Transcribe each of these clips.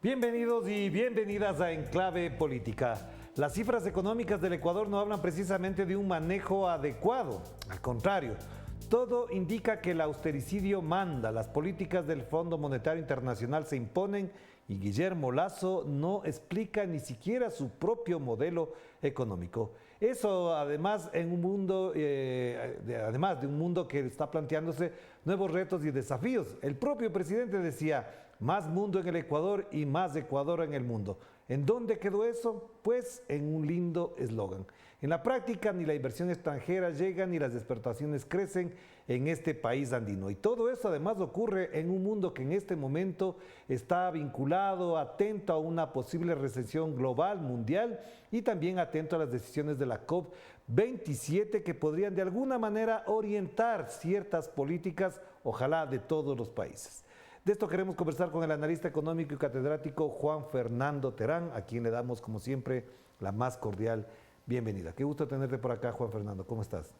Bienvenidos y bienvenidas a Enclave Política. Las cifras económicas del Ecuador no hablan precisamente de un manejo adecuado. Al contrario, todo indica que el austericidio manda, las políticas del Fondo Monetario Internacional se imponen y Guillermo Lasso no explica ni siquiera su propio modelo económico. Eso además en un mundo, además de un mundo que está planteándose nuevos retos y desafíos. El propio presidente decía, más mundo en el Ecuador y más Ecuador en el mundo. ¿En dónde quedó eso? Pues en un lindo eslogan. En la práctica ni la inversión extranjera llega ni las exportaciones crecen en este país andino. Y todo eso además ocurre en un mundo que en este momento está vinculado, atento a una posible recesión global, mundial y también atento a las decisiones de la COP27 que podrían de alguna manera orientar ciertas políticas, ojalá de todos los países. De esto queremos conversar con el analista económico y catedrático Juan Fernando Terán, a quien le damos, como siempre, la más cordial bienvenida. Qué gusto tenerte por acá, Juan Fernando. ¿Cómo estás?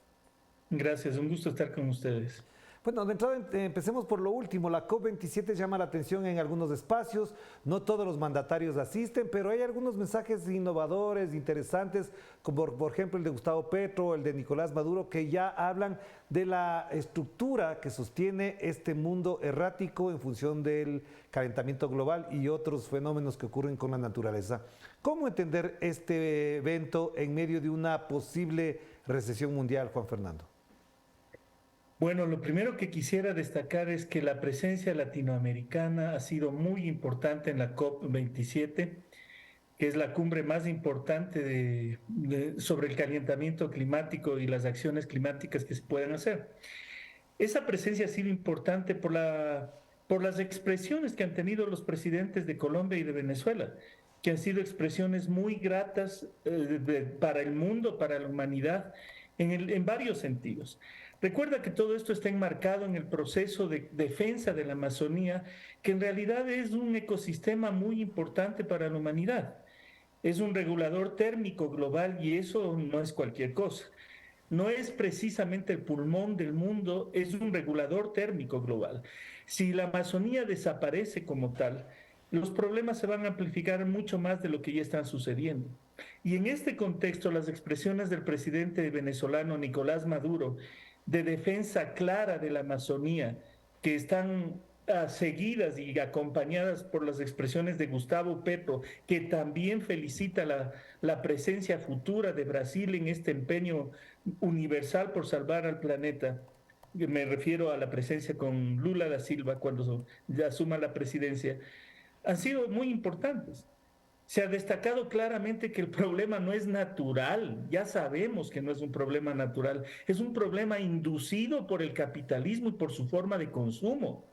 Gracias, un gusto estar con ustedes. Bueno, de entrada empecemos por lo último. La COP27 llama la atención en algunos espacios, no todos los mandatarios asisten, pero hay algunos mensajes innovadores, interesantes, como por ejemplo el de Gustavo Petro, el de Nicolás Maduro, que ya hablan de la estructura que sostiene este mundo errático en función del calentamiento global y otros fenómenos que ocurren con la naturaleza. ¿Cómo entender este evento en medio de una posible recesión mundial, Juan Fernando? Bueno, lo primero que quisiera destacar es que la presencia latinoamericana ha sido muy importante en la COP27, que es la cumbre más importante sobre el calentamiento climático y las acciones climáticas que se pueden hacer. Esa presencia ha sido importante por las expresiones que han tenido los presidentes de Colombia y de Venezuela, que han sido expresiones muy gratas para el mundo, para la humanidad, en varios sentidos. Recuerda que todo esto está enmarcado en el proceso de defensa de la Amazonía, que en realidad es un ecosistema muy importante para la humanidad. Es un regulador térmico global y eso no es cualquier cosa. No es precisamente el pulmón del mundo, es un regulador térmico global. Si la Amazonía desaparece como tal, los problemas se van a amplificar mucho más de lo que ya están sucediendo. Y en este contexto, las expresiones del presidente venezolano Nicolás Maduro de defensa clara de la Amazonía, que están seguidas y acompañadas por las expresiones de Gustavo Petro, que también felicita la presencia futura de Brasil en este empeño universal por salvar al planeta. Me refiero a la presencia con Lula da Silva cuando ya asuma la presidencia, han sido muy importantes. Se ha destacado claramente que el problema no es natural, ya sabemos que no es un problema natural, es un problema inducido por el capitalismo y por su forma de consumo.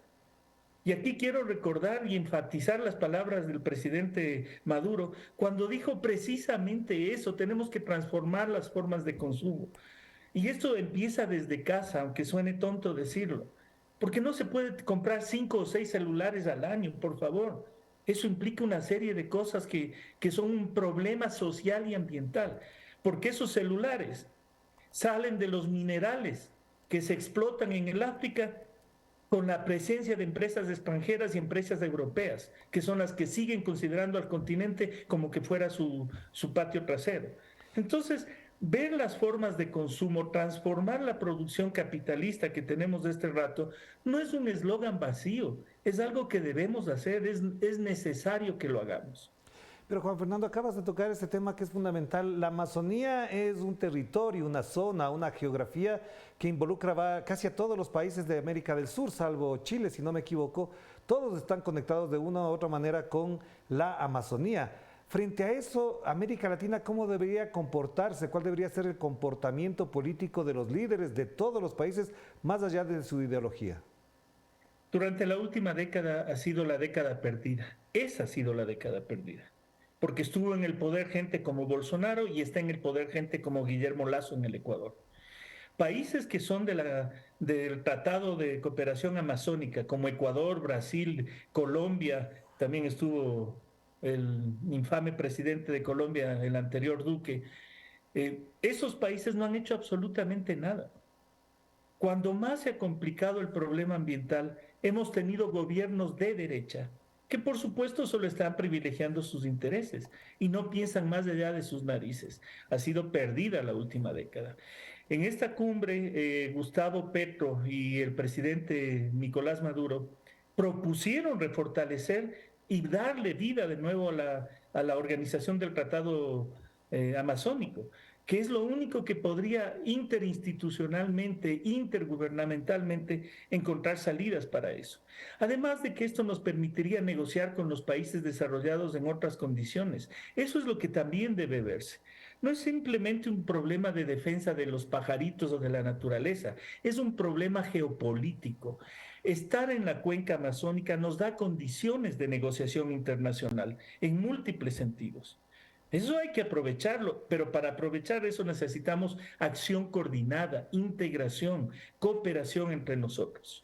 Y aquí quiero recordar y enfatizar las palabras del presidente Maduro cuando dijo precisamente eso, tenemos que transformar las formas de consumo. Y esto empieza desde casa, aunque suene tonto decirlo, porque no se puede comprar 5 o 6 celulares al año, por favor. Eso implica una serie de cosas que son un problema social y ambiental, porque esos celulares salen de los minerales que se explotan en el África con la presencia de empresas extranjeras y empresas europeas, que son las que siguen considerando al continente como que fuera su patio trasero. Entonces, ver las formas de consumo, transformar la producción capitalista que tenemos de este rato, no es un eslogan vacío, es algo que debemos hacer, es necesario que lo hagamos. Pero Juan Fernando, acabas de tocar este tema que es fundamental. La Amazonía es un territorio, una zona, una geografía que involucra casi a todos los países de América del Sur, salvo Chile, si no me equivoco. Todos están conectados de una u otra manera con la Amazonía. Frente a eso, América Latina, ¿cómo debería comportarse? ¿Cuál debería ser el comportamiento político de los líderes de todos los países, más allá de su ideología? Durante la última década ha sido la década perdida. Esa ha sido la década perdida. Porque estuvo en el poder gente como Bolsonaro y está en el poder gente como Guillermo Lasso en el Ecuador. Países que son del Tratado de Cooperación Amazónica, como Ecuador, Brasil, Colombia, también estuvo el infame presidente de Colombia, el anterior Duque, esos países no han hecho absolutamente nada. Cuando más se ha complicado el problema ambiental, hemos tenido gobiernos de derecha que por supuesto solo están privilegiando sus intereses y no piensan más allá de sus narices. Ha sido perdida la última década. En esta cumbre, Gustavo Petro y el presidente Nicolás Maduro propusieron refortalecer y darle vida de nuevo a la organización del Tratado Amazónico, que es lo único que podría interinstitucionalmente, intergubernamentalmente encontrar salidas para eso. Además de que esto nos permitiría negociar con los países desarrollados en otras condiciones. Eso es lo que también debe verse. No es simplemente un problema de defensa de los pajaritos o de la naturaleza, es un problema geopolítico. Estar en la cuenca amazónica nos da condiciones de negociación internacional en múltiples sentidos. Eso hay que aprovecharlo, pero para aprovechar eso necesitamos acción coordinada, integración, cooperación entre nosotros.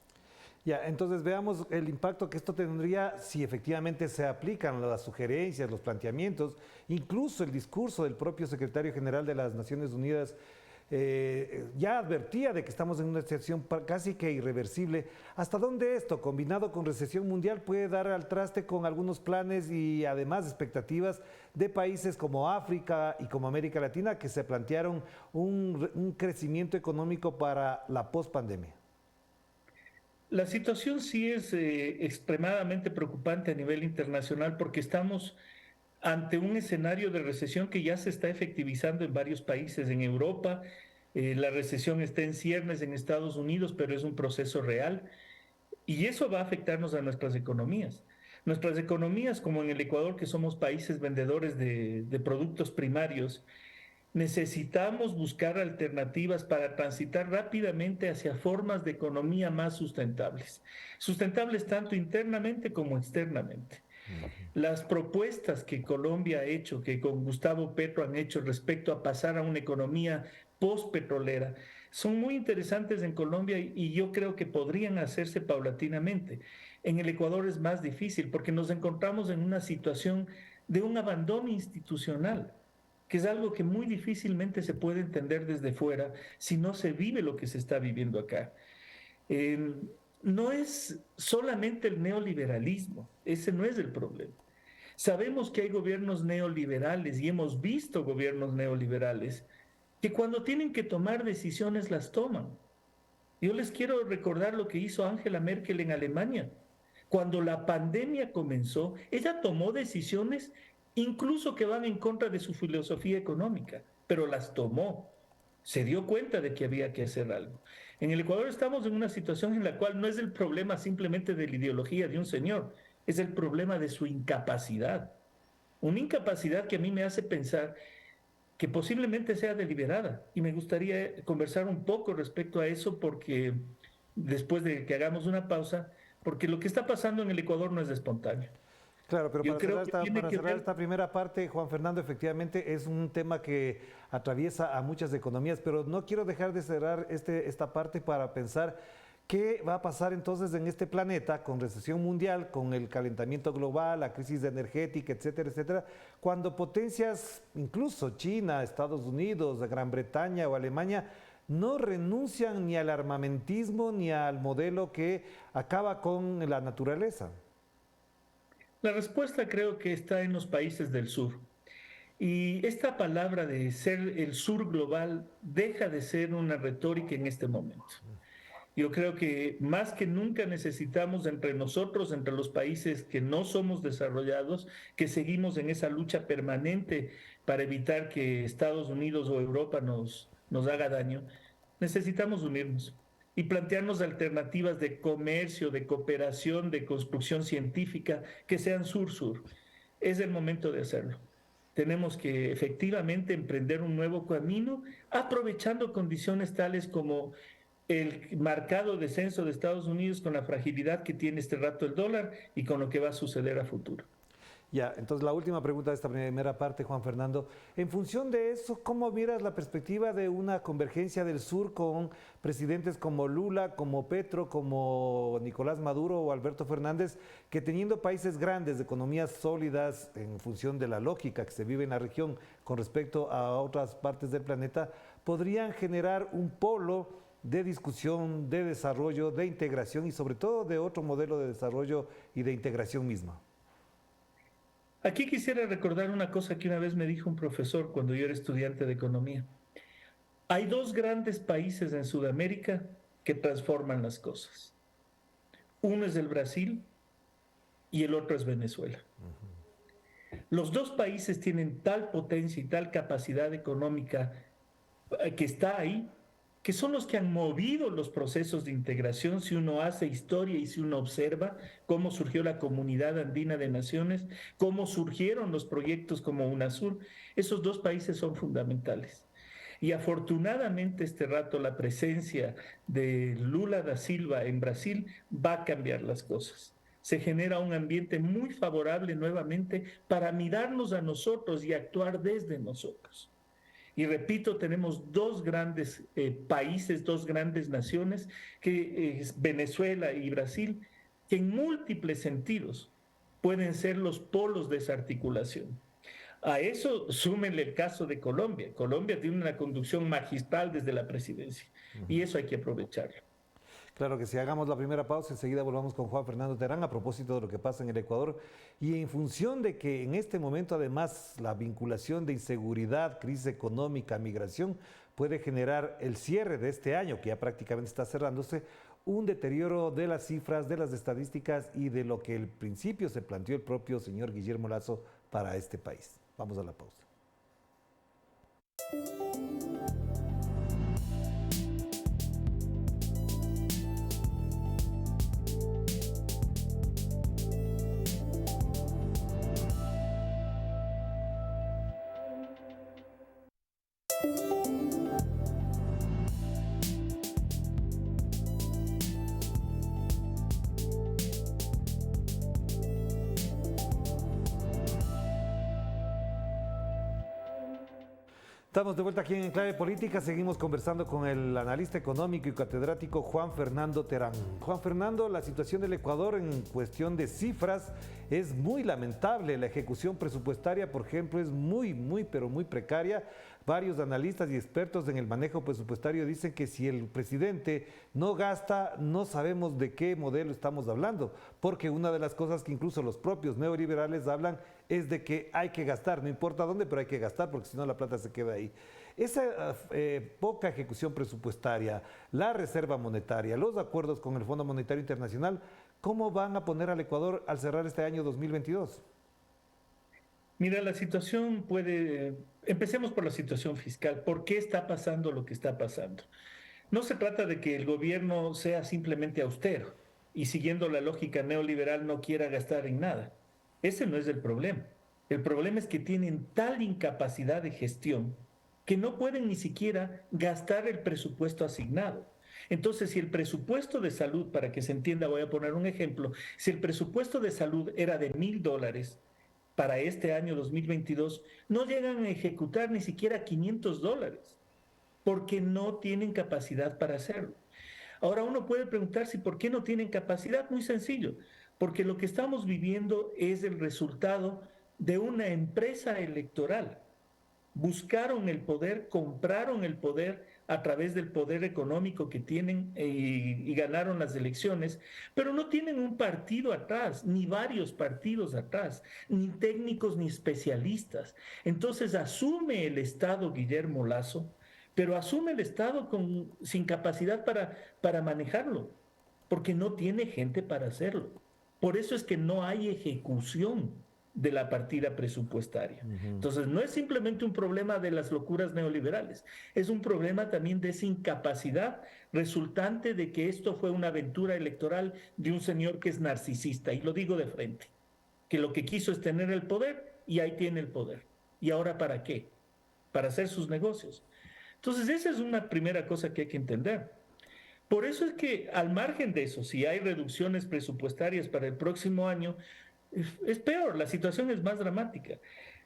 Ya, entonces veamos el impacto que esto tendría si efectivamente se aplican las sugerencias, los planteamientos, incluso el discurso del propio secretario general de las Naciones Unidas. Ya advertía de que estamos en una situación casi que irreversible. ¿Hasta dónde esto, combinado con recesión mundial, puede dar al traste con algunos planes y además expectativas de países como África y como América Latina que se plantearon un crecimiento económico para la pospandemia? La situación sí es extremadamente preocupante a nivel internacional porque estamos ante un escenario de recesión que ya se está efectivizando en varios países. En Europa, la recesión está en ciernes en Estados Unidos, pero es un proceso real y eso va a afectarnos a nuestras economías. Nuestras economías, como en el Ecuador, que somos países vendedores de productos primarios, necesitamos buscar alternativas para transitar rápidamente hacia formas de economía más sustentables, sustentables tanto internamente como externamente. Las propuestas que Colombia ha hecho, que con Gustavo Petro han hecho respecto a pasar a una economía post-petrolera, son muy interesantes en Colombia y yo creo que podrían hacerse paulatinamente. En el Ecuador es más difícil porque nos encontramos en una situación de un abandono institucional, que es algo que muy difícilmente se puede entender desde fuera si no se vive lo que se está viviendo acá. Eh, no es solamente el neoliberalismo, ese no es el problema. Sabemos que hay gobiernos neoliberales y hemos visto gobiernos neoliberales que cuando tienen que tomar decisiones las toman. Yo les quiero recordar lo que hizo Angela Merkel en Alemania. Cuando la pandemia comenzó, ella tomó decisiones incluso que van en contra de su filosofía económica, pero las tomó. Se dio cuenta de que había que hacer algo. En el Ecuador estamos en una situación en la cual no es el problema simplemente de la ideología de un señor, es el problema de su incapacidad. Una incapacidad que a mí me hace pensar que posiblemente sea deliberada. Y me gustaría conversar un poco respecto a eso porque después de que hagamos una pausa, porque lo que está pasando en el Ecuador no es espontáneo. Claro, pero Yo creo que tiene para que cerrar ver. esta primera parte, Juan Fernando, efectivamente es un tema que atraviesa a muchas economías, pero no quiero dejar de cerrar esta parte para pensar qué va a pasar entonces en este planeta con recesión mundial, con el calentamiento global, la crisis energética, etcétera, etcétera, cuando potencias, incluso China, Estados Unidos, Gran Bretaña o Alemania, no renuncian ni al armamentismo ni al modelo que acaba con la naturaleza. La respuesta creo que está en los países del sur. Y esta palabra de ser el sur global deja de ser una retórica en este momento. Yo creo que más que nunca necesitamos entre nosotros, entre los países que no somos desarrollados, que seguimos en esa lucha permanente para evitar que Estados Unidos o Europa nos haga daño, necesitamos unirnos y plantearnos alternativas de comercio, de cooperación, de construcción científica que sean sur-sur. Es el momento de hacerlo. Tenemos que efectivamente emprender un nuevo camino, aprovechando condiciones tales como el marcado descenso de Estados Unidos con la fragilidad que tiene este rato el dólar y con lo que va a suceder a futuro. Ya, entonces la última pregunta de esta primera parte, Juan Fernando. En función de eso, ¿cómo miras la perspectiva de una convergencia del sur con presidentes como Lula, como Petro, como Nicolás Maduro o Alberto Fernández, que teniendo países grandes, de economías sólidas, en función de la lógica que se vive en la región con respecto a otras partes del planeta, podrían generar un polo de discusión, de desarrollo, de integración y sobre todo de otro modelo de desarrollo y de integración misma? Aquí quisiera recordar una cosa que una vez me dijo un profesor cuando yo era estudiante de economía. Hay dos grandes países en Sudamérica que transforman las cosas. Uno es el Brasil y el otro es Venezuela. Los dos países tienen tal potencia y tal capacidad económica que está ahí, que son los que han movido los procesos de integración. Si uno hace historia y si uno observa cómo surgió la Comunidad Andina de Naciones, cómo surgieron los proyectos como UNASUR, esos dos países son fundamentales. Y afortunadamente este rato la presencia de Lula da Silva en Brasil va a cambiar las cosas. Se genera un ambiente muy favorable nuevamente para mirarnos a nosotros y actuar desde nosotros. Y repito, tenemos dos grandes países, dos grandes naciones, que es Venezuela y Brasil, que en múltiples sentidos pueden ser los polos de esa articulación. A eso súmenle el caso de Colombia. Colombia tiene una conducción magistral desde la presidencia y eso hay que aprovecharlo. Claro que sí, hagamos la primera pausa, enseguida volvamos con Juan Fernando Terán a propósito de lo que pasa en el Ecuador y en función de que en este momento además la vinculación de inseguridad, crisis económica, migración puede generar el cierre de este año que ya prácticamente está cerrándose, un deterioro de las cifras, de las estadísticas y de lo que al principio se planteó el propio señor Guillermo Lasso para este país. Vamos a la pausa. Estamos de vuelta aquí en Enclave Política, seguimos conversando con el analista económico y catedrático Juan Fernando Terán. Juan Fernando, la situación del Ecuador en cuestión de cifras es muy lamentable. La ejecución presupuestaria, por ejemplo, es pero muy precaria. Varios analistas y expertos en el manejo presupuestario dicen que si el presidente no gasta, no sabemos de qué modelo estamos hablando, porque una de las cosas que incluso los propios neoliberales hablan es de que hay que gastar, no importa dónde, pero hay que gastar porque si no la plata se queda ahí. Esa poca ejecución presupuestaria, la reserva monetaria, los acuerdos con el Fondo Monetario Internacional, ¿cómo van a poner al Ecuador al cerrar este año 2022? Mira, la situación puede... Empecemos por la situación fiscal. ¿Por qué está pasando lo que está pasando? No se trata de que el gobierno sea simplemente austero y siguiendo la lógica neoliberal no quiera gastar en nada. Ese no es el problema. El problema es que tienen tal incapacidad de gestión que no pueden ni siquiera gastar el presupuesto asignado. Entonces, si el presupuesto de salud, para que se entienda, voy a poner un ejemplo, si el presupuesto de salud era de $1,000 para este año 2022, no llegan a ejecutar ni siquiera $500 porque no tienen capacidad para hacerlo. Ahora uno puede preguntarse por qué no tienen capacidad. Muy sencillo, porque lo que estamos viviendo es el resultado de una empresa electoral. Buscaron el poder, compraron el poder a través del poder económico que tienen y ganaron las elecciones, pero no tienen un partido atrás, ni varios partidos atrás, ni técnicos ni especialistas. Entonces asume el Estado Guillermo Lasso, pero asume el Estado sin capacidad para manejarlo, porque no tiene gente para hacerlo. Por eso es que no hay ejecución de la partida presupuestaria. Entonces, no es simplemente un problema de las locuras neoliberales, es un problema también de esa incapacidad resultante de que esto fue una aventura electoral de un señor que es narcisista, y lo digo de frente, que lo que quiso es tener el poder y ahí tiene el poder. ¿Y ahora para qué? Para hacer sus negocios. Entonces, esa es una primera cosa que hay que entender. Por eso es que, al margen de eso, si hay reducciones presupuestarias para el próximo año, es peor, la situación es más dramática.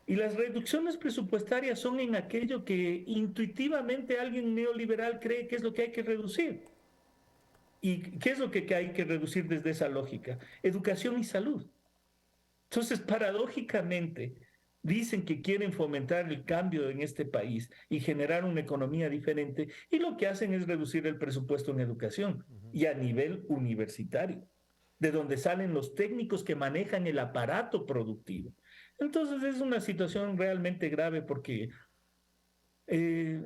Y las reducciones presupuestarias son en aquello que intuitivamente alguien neoliberal cree que es lo que hay que reducir. ¿Y qué es lo que hay que reducir desde esa lógica? Educación y salud. Entonces, paradójicamente, dicen que quieren fomentar el cambio en este país y generar una economía diferente, y lo que hacen es reducir el presupuesto en educación y a nivel universitario, de donde salen los técnicos que manejan el aparato productivo. Entonces es una situación realmente grave porque eh,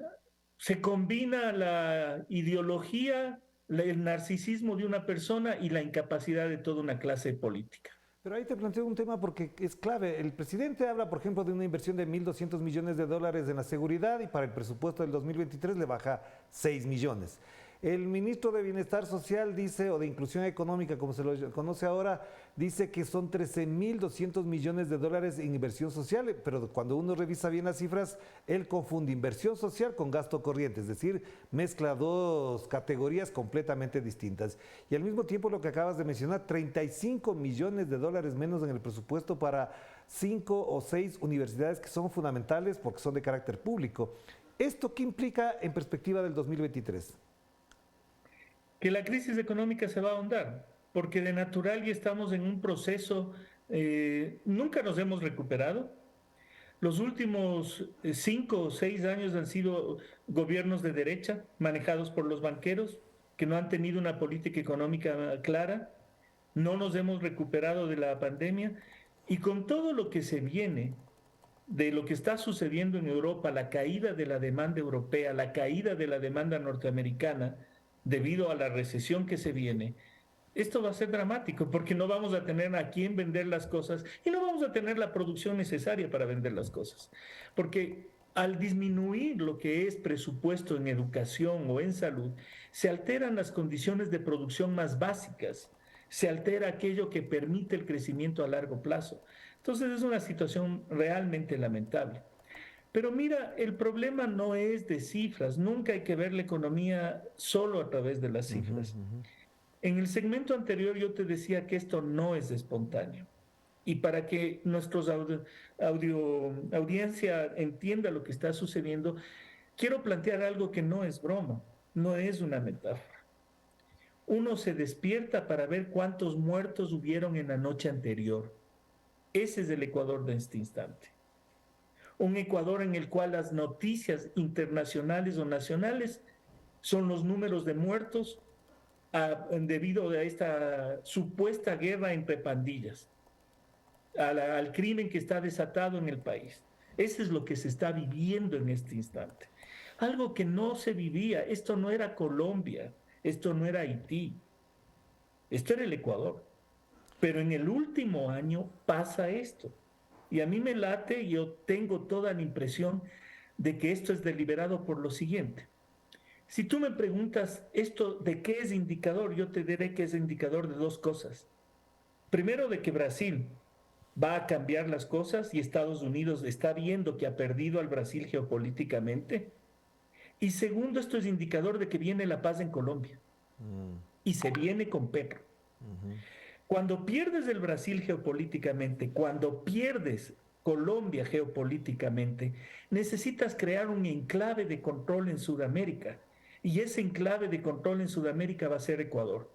se combina la ideología, el narcisismo de una persona y la incapacidad de toda una clase política. Pero ahí te planteo un tema porque es clave. El presidente habla, por ejemplo, de una inversión de 1.200 millones de dólares en la seguridad y para el presupuesto del 2023 le baja 6 millones. El ministro de Bienestar Social dice, o de Inclusión Económica, como se lo conoce ahora, dice que son 13.200 millones de dólares en inversión social, pero cuando uno revisa bien las cifras, él confunde inversión social con gasto corriente, es decir, mezcla dos categorías completamente distintas. Y al mismo tiempo, lo que acabas de mencionar, 35 millones de dólares menos en el presupuesto para 5 o 6 universidades que son fundamentales porque son de carácter público. ¿Esto qué implica en perspectiva del 2023? Que la crisis económica se va a ahondar, porque de natural ya estamos en un proceso, nunca nos hemos recuperado. Los últimos 5 o 6 años han sido gobiernos de derecha, manejados por los banqueros, que no han tenido una política económica clara. No nos hemos recuperado de la pandemia y con todo lo que se viene, de lo que está sucediendo en Europa, la caída de la demanda europea, la caída de la demanda norteamericana, debido a la recesión que se viene, esto va a ser dramático porque no vamos a tener a quién vender las cosas y no vamos a tener la producción necesaria para vender las cosas. Porque al disminuir lo que es presupuesto en educación o en salud, se alteran las condiciones de producción más básicas, se altera aquello que permite el crecimiento a largo plazo. Entonces es una situación realmente lamentable. Pero mira, el problema no es de cifras, nunca hay que ver la economía solo a través de las Uh -huh, cifras. uh -huh. En el segmento anterior yo te decía que esto no es espontáneo. Y para que nuestra audiencia entienda lo que está sucediendo, quiero plantear algo que no es broma, no es una metáfora. Uno se despierta para ver cuántos muertos hubieron en la noche anterior. Ese es el Ecuador de este instante. Un Ecuador en el cual las noticias internacionales o nacionales son los números de muertos debido a esta supuesta guerra entre pandillas, al crimen que está desatado en el país. Eso es lo que se está viviendo en este instante. Algo que no se vivía. Esto no era Colombia, esto no era Haití, esto era el Ecuador. Pero en el último año pasa esto. Y a mí me late, y yo tengo toda la impresión de que esto es deliberado por lo siguiente. Si tú me preguntas esto de qué es indicador, yo te diré que es indicador de dos cosas. Primero, de que Brasil va a cambiar las cosas y Estados Unidos está viendo que ha perdido al Brasil geopolíticamente. Y segundo, esto es indicador de que viene la paz en Colombia. Y se viene con Petro. Cuando pierdes el Brasil geopolíticamente, cuando pierdes Colombia geopolíticamente, necesitas crear un enclave de control en Sudamérica. Y ese enclave de control en Sudamérica va a ser Ecuador.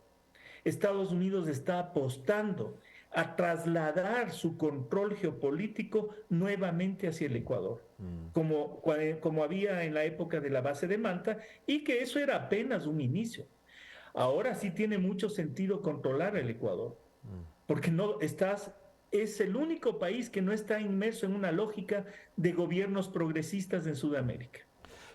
Estados Unidos está apostando a trasladar su control geopolítico nuevamente hacia el Ecuador, como había en la época de la base de Manta, y que eso era apenas un inicio. Ahora sí tiene mucho sentido controlar el Ecuador, porque no estás, es el único país que no está inmerso en una lógica de gobiernos progresistas en Sudamérica.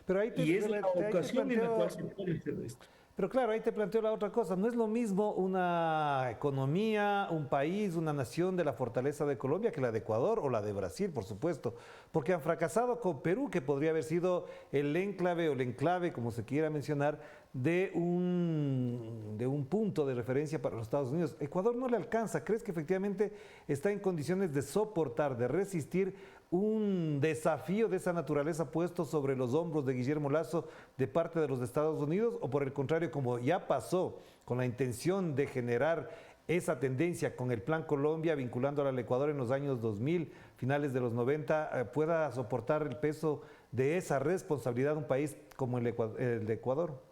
Pero ahí Y es la ocasión en la cual se puede hacer esto. Pero claro, ahí te planteo la otra cosa. No es lo mismo una economía, un país, una nación de la fortaleza de Colombia que la de Ecuador o la de Brasil, por supuesto. Porque han fracasado con Perú, que podría haber sido el enclave o el enclave, como se quiera mencionar, de un punto de referencia para los Estados Unidos. Ecuador no le alcanza. ¿Crees que efectivamente está en condiciones de soportar, de resistir un desafío de esa naturaleza puesto sobre los hombros de Guillermo Lasso de parte de los Estados Unidos? ¿O por el contrario, como ya pasó con la intención de generar esa tendencia con el Plan Colombia vinculándola al Ecuador en los años 2000, finales de los 90, pueda soportar el peso de esa responsabilidad un país como el de Ecuador?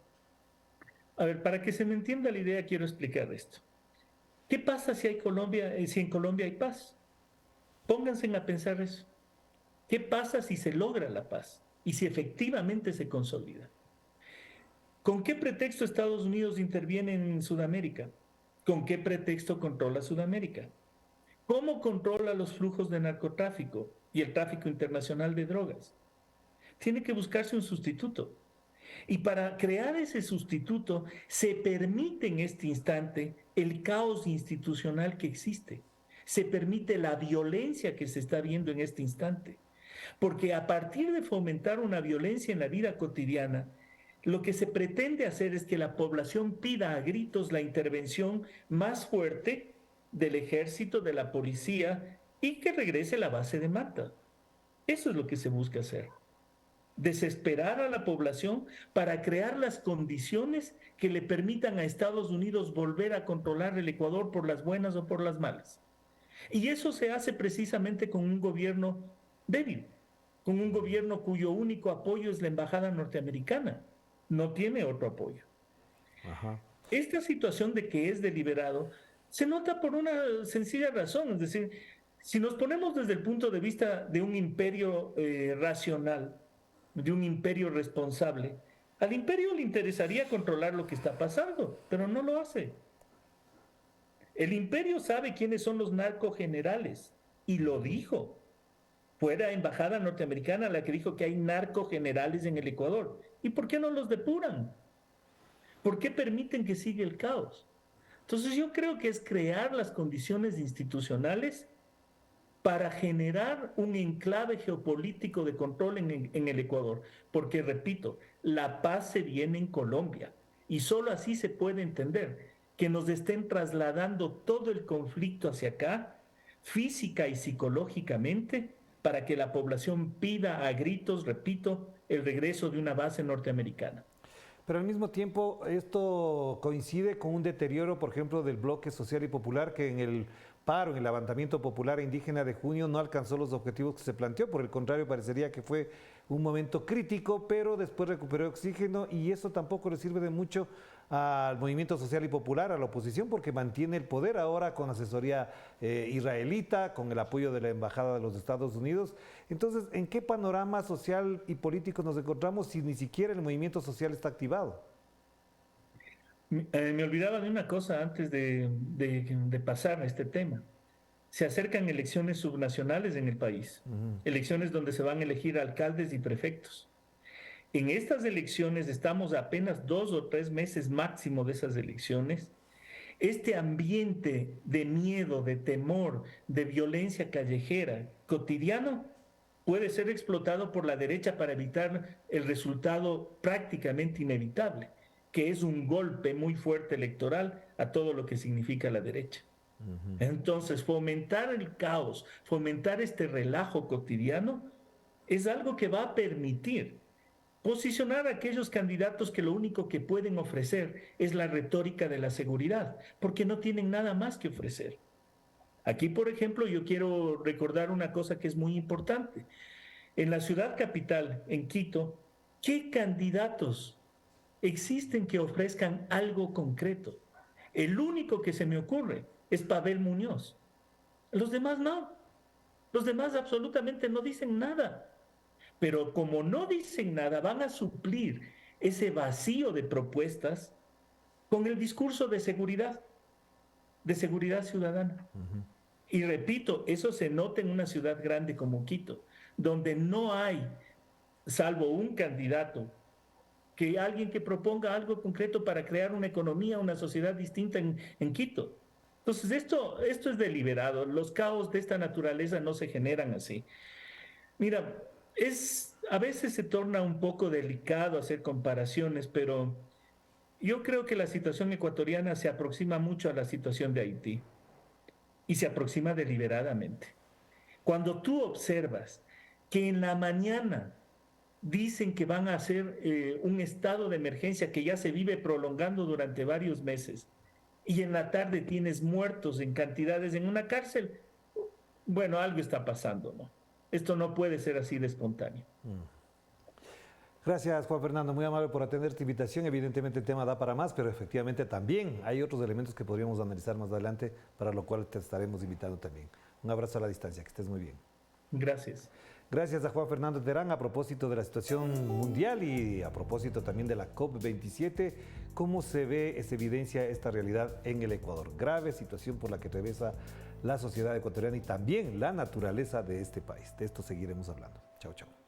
A ver, para que se me entienda la idea, quiero explicar esto. ¿Qué pasa si si en Colombia hay paz? Pónganse a pensar eso. ¿Qué pasa si se logra la paz y si efectivamente se consolida? ¿Con qué pretexto Estados Unidos interviene en Sudamérica? ¿Con qué pretexto controla Sudamérica? ¿Cómo controla los flujos de narcotráfico y el tráfico internacional de drogas? Tiene que buscarse un sustituto. Y para crear ese sustituto se permite en este instante el caos institucional que existe. Se permite la violencia que se está viendo en este instante. Porque a partir de fomentar una violencia en la vida cotidiana, lo que se pretende hacer es que la población pida a gritos la intervención más fuerte del ejército, de la policía y que regrese la base de Manta. Eso es lo que se busca hacer. Desesperar a la población para crear las condiciones que le permitan a Estados Unidos volver a controlar el Ecuador por las buenas o por las malas. Y eso se hace precisamente con un gobierno débil, con un gobierno cuyo único apoyo es la embajada norteamericana. No tiene otro apoyo. Ajá. Esta situación de que es deliberado se nota por una sencilla razón, es decir, si nos ponemos desde el punto de vista de un imperio racional, de un imperio responsable, al imperio le interesaría controlar lo que está pasando, pero no lo hace. El imperio sabe quiénes son los narcogenerales y lo dijo. Fue la embajada norteamericana la que dijo que hay narcogenerales en el Ecuador. ¿Y por qué no los depuran? ¿Por qué permiten que siga el caos? Entonces yo creo que es crear las condiciones institucionales para generar un enclave geopolítico de control en el Ecuador. Porque, repito, la paz se viene en Colombia y solo así se puede entender que nos estén trasladando todo el conflicto hacia acá, física y psicológicamente, para que la población pida a gritos, repito, el regreso de una base norteamericana. Pero al mismo tiempo esto coincide con un deterioro, por ejemplo, del bloque social y popular que en el paro, en el levantamiento popular e indígena de junio no alcanzó los objetivos que se planteó. Por el contrario, parecería que fue un momento crítico, pero después recuperó oxígeno y eso tampoco le sirve de mucho al movimiento social y popular, a la oposición, porque mantiene el poder ahora con asesoría israelita, con el apoyo de la Embajada de los Estados Unidos. Entonces, ¿en qué panorama social y político nos encontramos si ni siquiera el movimiento social está activado? Me olvidaba de una cosa antes de pasar a este tema. Se acercan elecciones subnacionales en el país, elecciones donde se van a elegir alcaldes y prefectos. En estas elecciones estamos a apenas 2 o 3 meses máximo de esas elecciones. Este ambiente de miedo, de temor, de violencia callejera cotidiano puede ser explotado por la derecha para evitar el resultado prácticamente inevitable, que es un golpe muy fuerte electoral a todo lo que significa la derecha. Entonces, fomentar el caos, fomentar este relajo cotidiano, es algo que va a permitir posicionar a aquellos candidatos que lo único que pueden ofrecer es la retórica de la seguridad, porque no tienen nada más que ofrecer. Aquí, por ejemplo, yo quiero recordar una cosa que es muy importante. En la ciudad capital, en Quito, ¿qué candidatos existen que ofrezcan algo concreto? El único que se me ocurre es Pavel Muñoz. Los demás no. Los demás absolutamente no dicen nada. Pero como no dicen nada, van a suplir ese vacío de propuestas con el discurso de seguridad ciudadana. Y repito, eso se nota en una ciudad grande como Quito, donde no hay, salvo un candidato, que alguien que proponga algo concreto para crear una economía, una sociedad distinta en Quito. Entonces, esto es deliberado. Los caos de esta naturaleza no se generan así. Mira, a veces se torna un poco delicado hacer comparaciones, pero yo creo que la situación ecuatoriana se aproxima mucho a la situación de Haití y se aproxima deliberadamente. Cuando tú observas que en la mañana dicen que van a hacer un estado de emergencia que ya se vive prolongando durante varios meses y en la tarde tienes muertos en cantidades en una cárcel, bueno, algo está pasando, ¿no? Esto no puede ser así de espontáneo. Gracias, Juan Fernando, muy amable por atender esta invitación. Evidentemente el tema da para más, pero efectivamente también hay otros elementos que podríamos analizar más adelante, para lo cual te estaremos invitando también. Un abrazo a la distancia, que estés muy bien. Gracias. Gracias a Juan Fernando Terán a propósito de la situación mundial y a propósito también de la COP27, cómo se ve, se evidencia esta realidad en el Ecuador. Grave situación por la que atraviesa la sociedad ecuatoriana y también la naturaleza de este país. De esto seguiremos hablando. Chao, chao.